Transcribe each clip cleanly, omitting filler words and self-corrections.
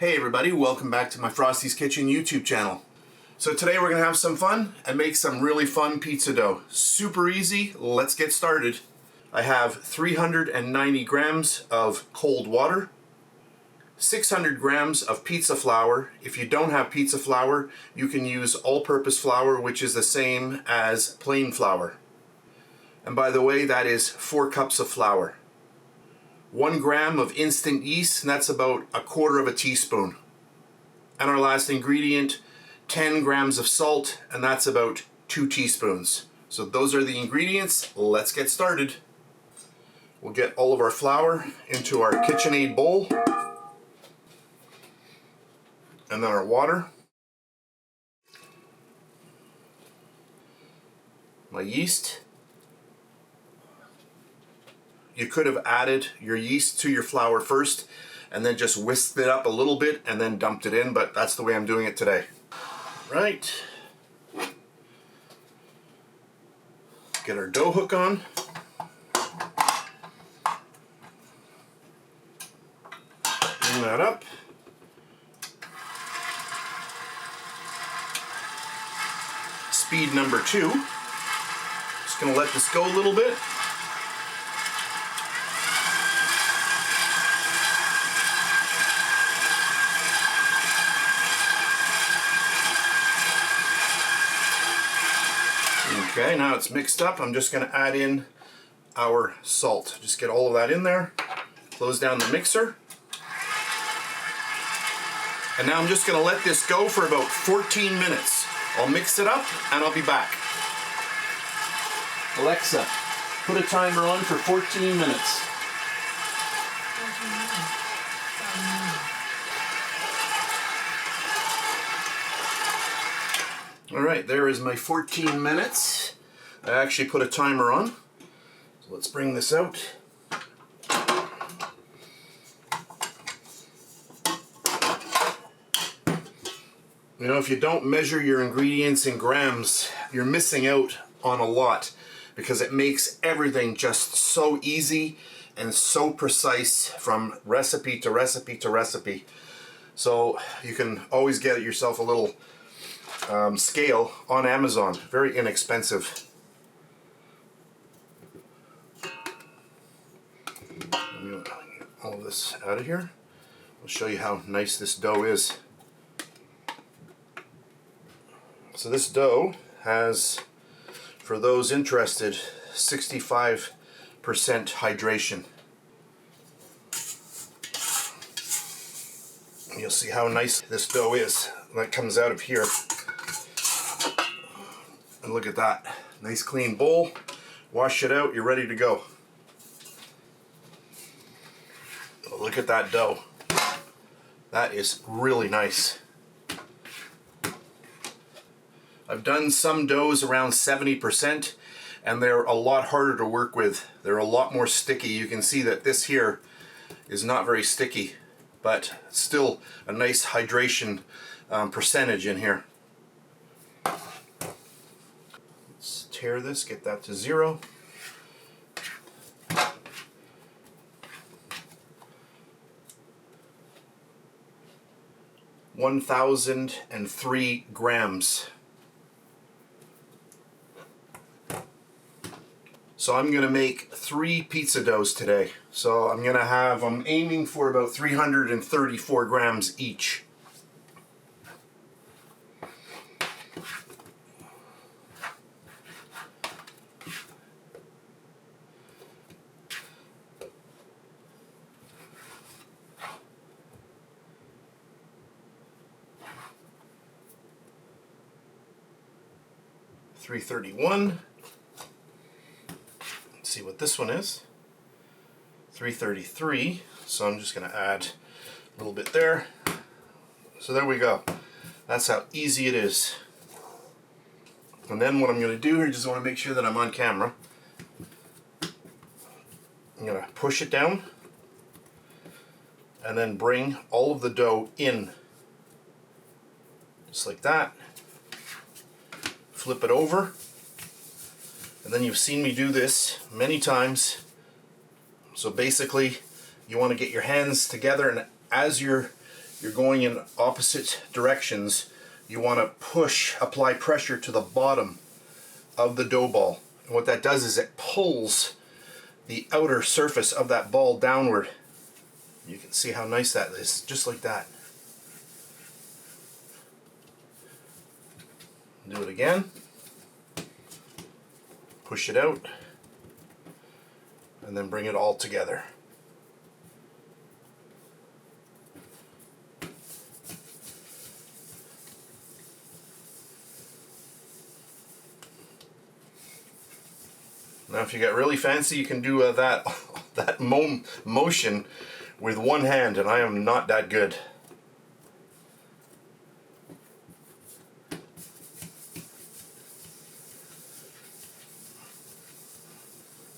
Hey everybody, welcome back to my Frosty's Kitchen YouTube channel. So today we're gonna have some fun and make some really fun pizza dough. Super easy, let's get started. I have 390 grams of cold water, 600 grams of pizza flour. If you don't have pizza flour, you can use all-purpose flour, which is the same as plain flour. And by the way, that is 4 cups of flour. 1 gram of instant yeast, and that's about 1/4 of a teaspoon. And our last ingredient, 10 grams of salt, and that's about 2 teaspoons. So those are the ingredients. Let's get started. We'll get all of our flour into our KitchenAid bowl, and then our water, my yeast. You could have added your yeast to your flour first and then just whisked it up a little bit and then dumped it in, but that's the way I'm doing it today. Right. Get our dough hook on. Bring that up. Speed number 2. Just gonna let this go a little bit. Okay, now it's mixed up. I'm just going to add in our salt. Just get all of that in there. Close down the mixer. And now I'm just going to let this go for about 14 minutes. I'll mix it up and I'll be back. Alexa, put a timer on for 14 minutes. Alright, there is my 14 minutes. I actually put a timer on. So let's bring this out. You know, if you don't measure your ingredients in grams, you're missing out on a lot because it makes everything just so easy and so precise from recipe to recipe to recipe. So you can always get yourself a little scale on Amazon. Very inexpensive. Let me get all of this out of here. I'll show you how nice this dough is. So this dough has, for those interested, 65% hydration. You'll see how nice this dough is that comes out of here. And look at that. Nice clean bowl. Wash it out, you're ready to go. Look at that dough. That is really nice. I've done some doughs around 70% and they're a lot harder to work with. They're a lot more sticky. You can see that this here is not very sticky, but still a nice hydration percentage in here. Let's tear this, get that to 0. (1,003 grams). So I'm going to make 3 pizza doughs today. So I'm aiming for about 334 grams each. $331. See what this one is. 333. So I'm just going to add a little bit there. So there we go. That's how easy it is. And then what I'm going to do here, just want to make sure that I'm on camera. I'm going to push it down and then bring all of the dough in. Just like that. Flip it over. And then you've seen me do this many times. So basically, you want to get your hands together, and as you're you're going in opposite directions, you want to apply pressure to the bottom of the dough ball. And what that does is it pulls the outer surface of that ball downward. You can see how nice that is, just like that. Do it again. Push it out, and then bring it all together. Now if you get really fancy, you can do that motion with one hand, and I am not that good.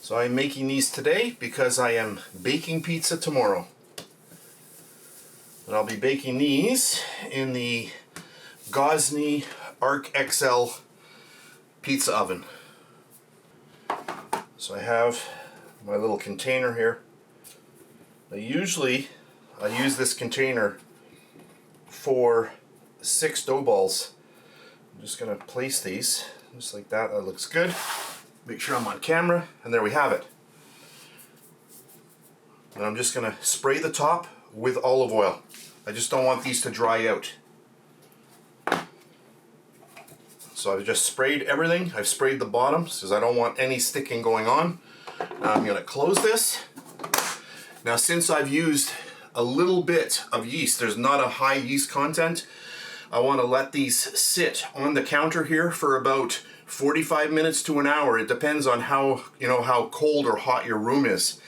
So I'm making these today because I am baking pizza tomorrow. And I'll be baking these in the Gozney Arc XL pizza oven. So I have my little container here. Now usually I use this container for 6 dough balls. I'm just going to place these just like that. That looks good. Make sure I'm on camera, and there we have it. And I'm just going to spray the top with olive oil. I just don't want these to dry out. So I've just sprayed everything. I've sprayed the bottoms because I don't want any sticking going on. Now I'm going to close this. Now since I've used a little bit of yeast, there's not a high yeast content, I want to let these sit on the counter here for about 45 minutes to an hour. It depends on how cold or hot your room is.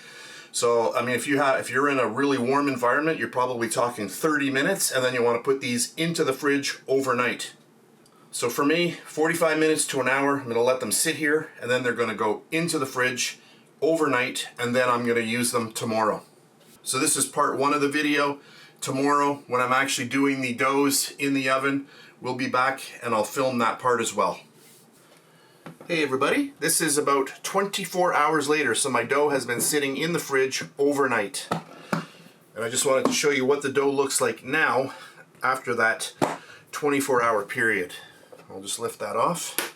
So I mean, if you're in a really warm environment, you're probably talking 30 minutes, and then you want to put these into the fridge overnight. So for me, 45 minutes to an hour, I'm going to let them sit here, and then they're going to go into the fridge overnight, and then I'm going to use them tomorrow. So this is part 1 of the video. Tomorrow, when I'm actually doing the doughs in the oven, we'll be back and I'll film that part as well. Hey everybody, this is about 24 hours later, so my dough has been sitting in the fridge overnight. And I just wanted to show you what the dough looks like now after that 24-hour period. I'll just lift that off.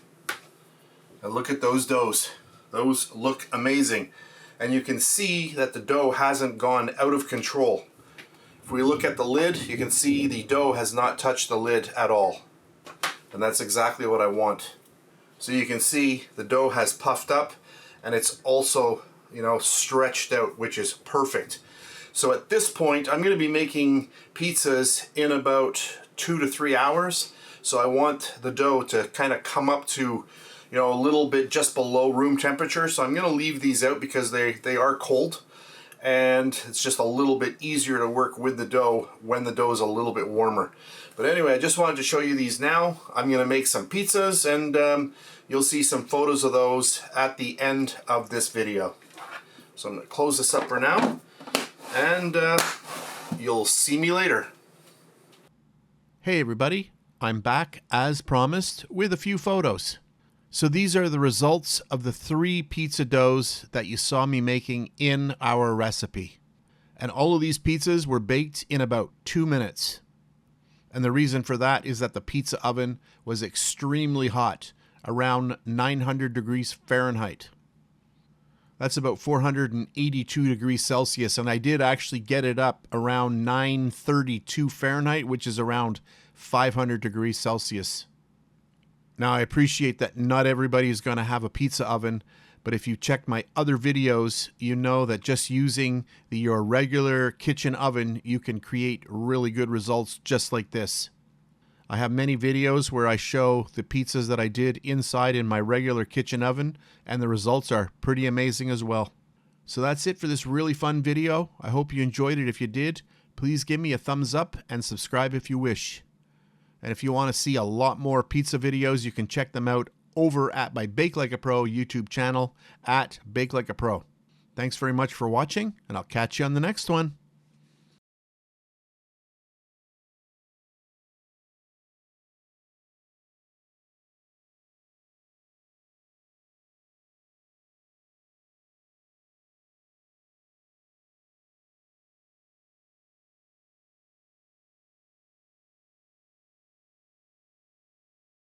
And look at those doughs. Those look amazing. And you can see that the dough hasn't gone out of control. If we look at the lid, you can see the dough has not touched the lid at all. And that's exactly what I want. So you can see the dough has puffed up, and it's also, stretched out, which is perfect. So at this point, I'm going to be making pizzas in about 2 to 3 hours. So I want the dough to kind of come up to, a little bit just below room temperature. So I'm going to leave these out because they are cold, and it's just a little bit easier to work with the dough when the dough is a little bit warmer. But anyway, I just wanted to show you these now. I'm going to make some pizzas, and you'll see some photos of those at the end of this video. So I'm going to close this up for now, and you'll see me later. Hey everybody, I'm back as promised with a few photos. So these are the results of the 3 pizza doughs that you saw me making in our recipe. And all of these pizzas were baked in about 2 minutes. And the reason for that is that the pizza oven was extremely hot, around 900 degrees Fahrenheit. That's about 482 degrees Celsius, and I did actually get it up around 932 Fahrenheit, which is around 500 degrees Celsius. Now, I appreciate that not everybody is going to have a pizza oven, but if you check my other videos, you know that just using your regular kitchen oven, you can create really good results just like this. I have many videos where I show the pizzas that I did inside in my regular kitchen oven, and the results are pretty amazing as well. So that's it for this really fun video. I hope you enjoyed it. If you did, please give me a thumbs up and subscribe if you wish. And if you want to see a lot more pizza videos, you can check them out over at my Bake Like a Pro YouTube channel at Bake Like a Pro. Thanks very much for watching, and I'll catch you on the next one.